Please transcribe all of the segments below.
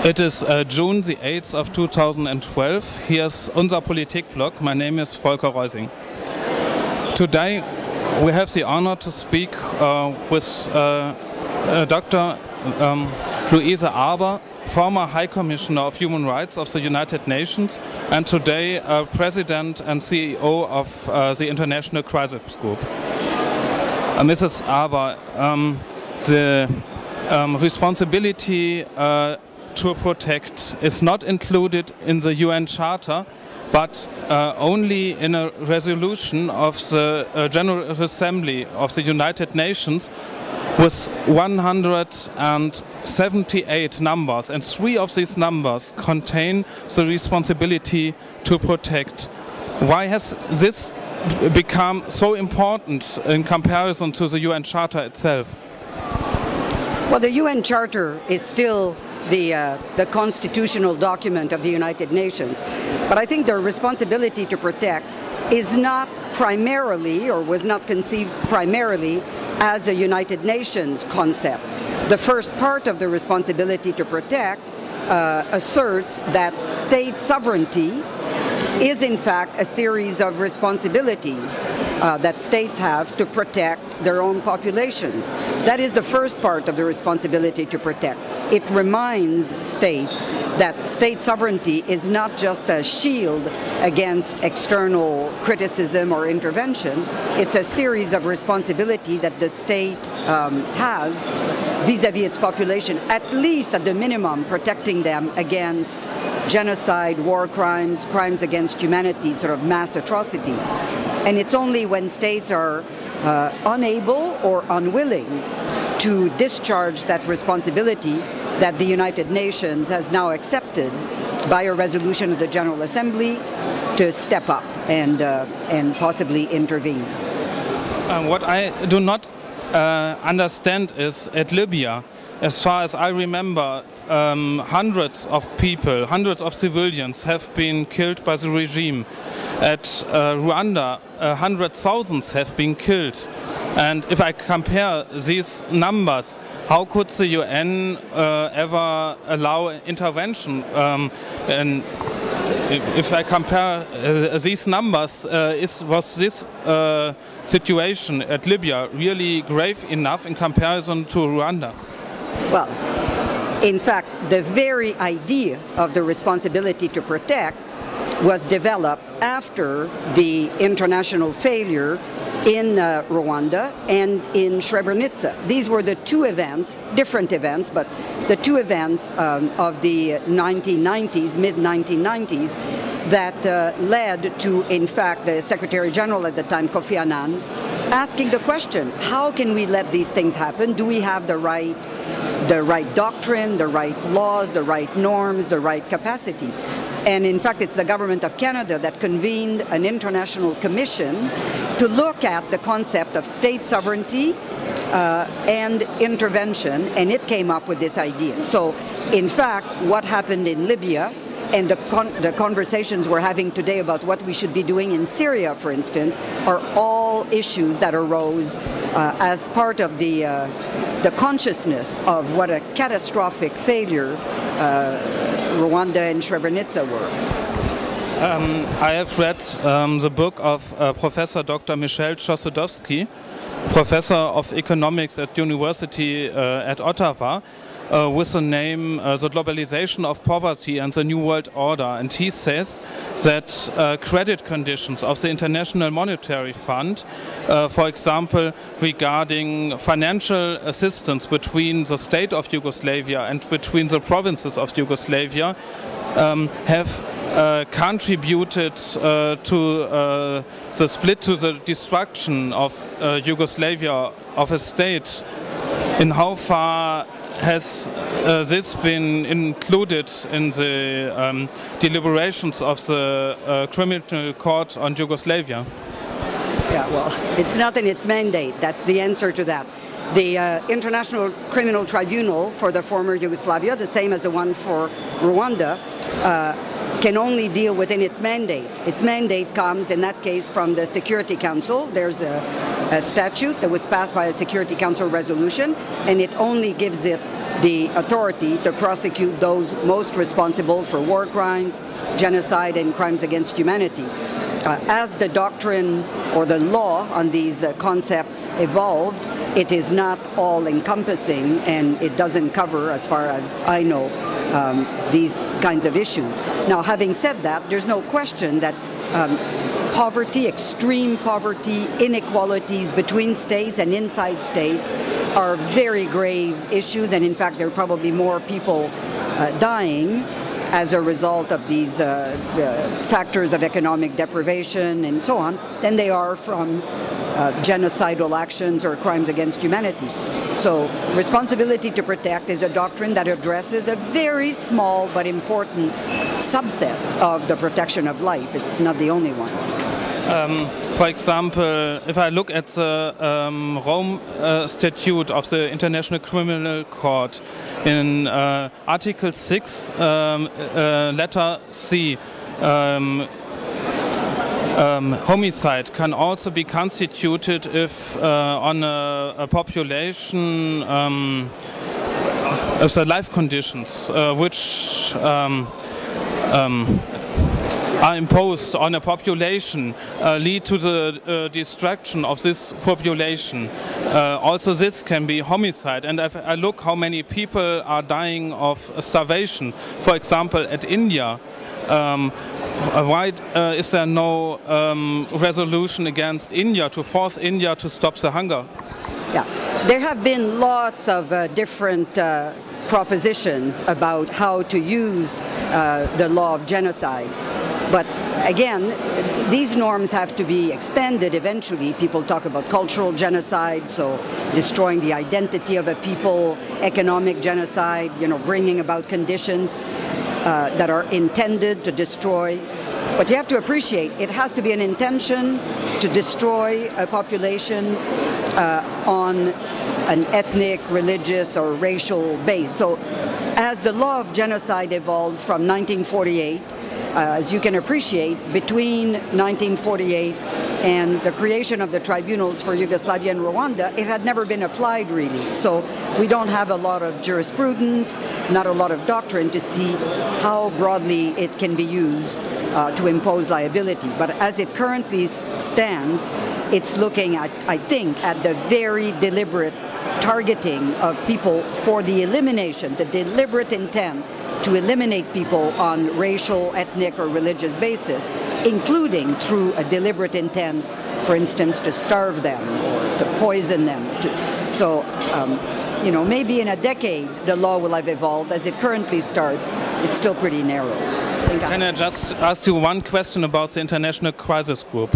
It is June the 8th of 2012. Here's unser Politikblog. My name is Volker Reusing. Today we have the honor to speak with Dr. Louise Arbour, former High Commissioner of Human Rights of the United Nations and today President and CEO of the International Crisis Group. Mrs. Arbour, the responsibility to protect is not included in the UN Charter, but only in a resolution of the General Assembly of the United Nations with 178 numbers, and 3 of these numbers contain the responsibility to protect. Why has this become so important in comparison to the UN Charter itself? Well, the UN Charter is still the constitutional document of the United Nations, but I think their responsibility to protect is not primarily, or was not conceived primarily, as a United Nations concept. The first part of the responsibility to protect asserts that state sovereignty is in fact a series of responsibilities that states have to protect their own populations. That is the first part of the responsibility to protect. It reminds states that state sovereignty is not just a shield against external criticism or intervention. It's a series of responsibility that the state has vis-à-vis its population, at least at the minimum protecting them against genocide, war crimes, crimes against humanity, sort of mass atrocities. And it's only when states are unable or unwilling to discharge that responsibility that the United Nations has now accepted by a resolution of the General Assembly to step up and possibly intervene. What I do not understand is at Libya, as far as I remember, hundreds of people, hundreds of civilians have been killed by the regime. At Rwanda, hundreds of thousands have been killed. And if I compare these numbers, how could the UN ever allow intervention? And if I compare these numbers, was this situation at Libya really grave enough in comparison to Rwanda? Well, in fact, the very idea of the responsibility to protect was developed after the international failure in Rwanda and in Srebrenica. These were the two events, different events, but the two events of the 1990s, mid-1990s, that led to, in fact, the Secretary General at the time, Kofi Annan, asking the question, how can we let these things happen? Do we have the right doctrine, the right laws, the right norms, the right capacity? And in fact, it's the government of Canada that convened an international commission to look at the concept of state sovereignty and intervention, and it came up with this idea. So, in fact, what happened in Libya and the conversations we're having today about what we should be doing in Syria, for instance, are all issues that arose as part of the consciousness of what a catastrophic failure Rwanda and Srebrenica were. I have read the book of Professor Dr. Michel Chossudovsky, Professor of Economics at University at Ottawa, with the name The Globalization of Poverty and the New World Order. And he says that credit conditions of the International Monetary Fund, for example, regarding financial assistance between the state of Yugoslavia and between the provinces of Yugoslavia, have contributed to the split, to the destruction of Yugoslavia, of a state. In how far has this been included in the deliberations of the Criminal Court on Yugoslavia? Yeah, well, it's not in its mandate. That's the answer to that. The International Criminal Tribunal for the former Yugoslavia, the same as the one for Rwanda, can only deal within its mandate. Its mandate comes, in that case, from the Security Council. There's a statute that was passed by a Security Council resolution, and it only gives it the authority to prosecute those most responsible for war crimes, genocide, and crimes against humanity. As the doctrine or the law on these concepts evolved, it is not all-encompassing, and it doesn't cover, as far as I know, these kinds of issues. Now, having said that, there's no question that poverty, extreme poverty, inequalities between states and inside states are very grave issues, and in fact there are probably more people dying as a result of these factors of economic deprivation and so on than they are from genocidal actions or crimes against humanity. So responsibility to protect is a doctrine that addresses a very small but important subset of the protection of life. It's not the only one. For example, if I look at the Rome Statute of the International Criminal Court, in Article 6, letter C, homicide can also be constituted if on a population of the life conditions which are imposed on a population lead to the destruction of this population. Also this can be homicide. And if I look how many people are dying of starvation, for example at India, why is there no resolution against India to force India to stop the hunger? Yeah, there have been lots of different propositions about how to use the law of genocide. But again, these norms have to be expanded eventually. People talk about cultural genocide, so destroying the identity of a people, economic genocide, bringing about conditions that are intended to destroy. But you have to appreciate, it has to be an intention to destroy a population on an ethnic, religious, or racial base. So as the law of genocide evolved from 1948, as you can appreciate, between 1948 and the creation of the tribunals for Yugoslavia and Rwanda, it had never been applied really. So we don't have a lot of jurisprudence, not a lot of doctrine to see how broadly it can be used to impose liability. But as it currently stands, it's looking at, I think, at the very deliberate targeting of people for the elimination, the deliberate intent to eliminate people on racial, ethnic, or religious basis, including through a deliberate intent, for instance, to starve them or to poison them. So, maybe in a decade the law will have evolved. As it currently starts, it's still pretty narrow. Can I just ask you one question about the International Crisis Group?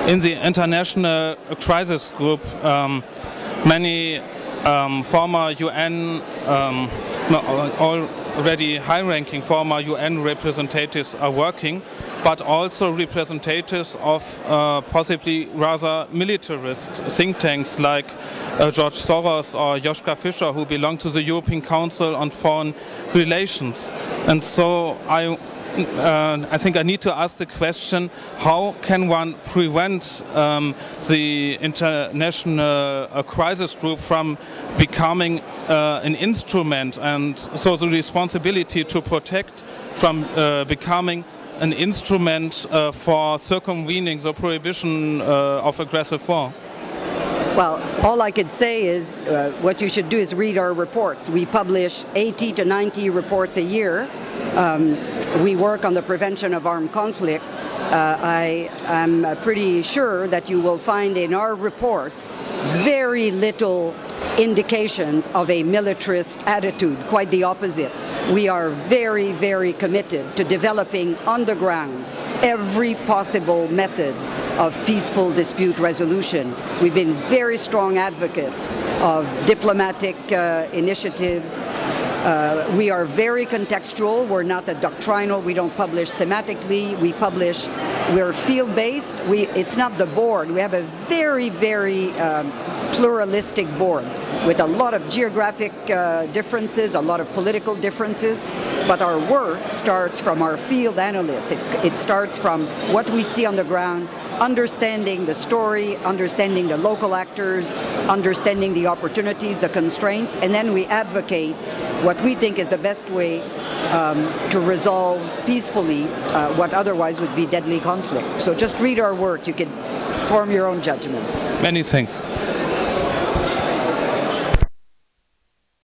In the International Crisis Group, many former UN, already high-ranking former UN representatives are working, but also representatives of possibly rather militarist think tanks like George Soros or Joschka Fischer, who belong to the European Council on Foreign Relations. And so I think I need to ask the question, how can one prevent the International Crisis Group from becoming an instrument, and so the responsibility to protect from becoming an instrument for circumvening the prohibition of aggressive war? Well, all I could say is what you should do is read our reports. We publish 80 to 90 reports a year. We work on the prevention of armed conflict. I am pretty sure that you will find in our reports very little indications of a militarist attitude, quite the opposite. We are very, very committed to developing on the ground every possible method of peaceful dispute resolution. We've been very strong advocates of diplomatic initiatives. We are very contextual. We're not a doctrinal. We don't publish thematically. We're field-based. It's not the board. We have a very, very pluralistic board with a lot of geographic differences, a lot of political differences, but our work starts from our field analysts. It starts from what we see on the ground, understanding the story, understanding the local actors, understanding the opportunities, the constraints, and then we advocate what we think is the best way to resolve peacefully what otherwise would be deadly conflict. So just read our work. You can form your own judgment. Many thanks.